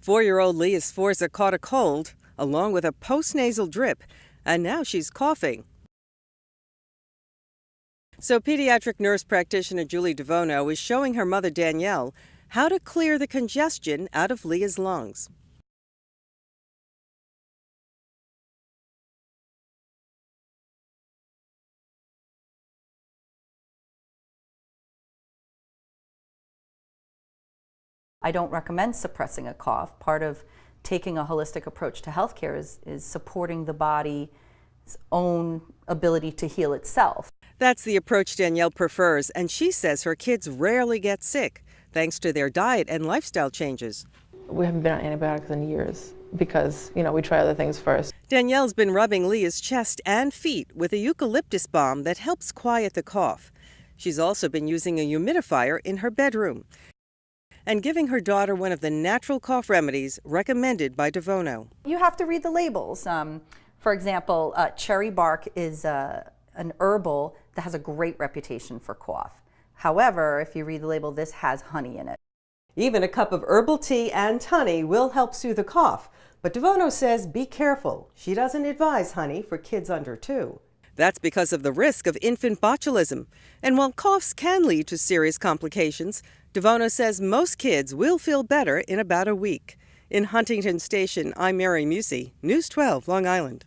4-year-old Leah Sforza caught a cold, along with a postnasal drip, and now she's coughing. So pediatric nurse practitioner Julie DeVono is showing her mother Danielle how to clear the congestion out of Leah's lungs. I don't recommend suppressing a cough. Part of taking a holistic approach to healthcare is supporting the body's own ability to heal itself. That's the approach Danielle prefers, and she says her kids rarely get sick, thanks to their diet and lifestyle changes. We haven't been on antibiotics in years because, we try other things first. Danielle's been rubbing Leah's chest and feet with a eucalyptus balm that helps quiet the cough. She's also been using a humidifier in her bedroom and giving her daughter one of the natural cough remedies recommended by DeVono. You have to read the labels. For example, cherry bark is an herbal that has a great reputation for cough. However, if you read the label, this has honey in it. Even a cup of herbal tea and honey will help soothe the cough, but DeVono says be careful. She doesn't advise honey for kids under 2. That's because of the risk of infant botulism. And while coughs can lead to serious complications, DeVono says most kids will feel better in about a week. In Huntington Station, I'm Mary Musi, News 12, Long Island.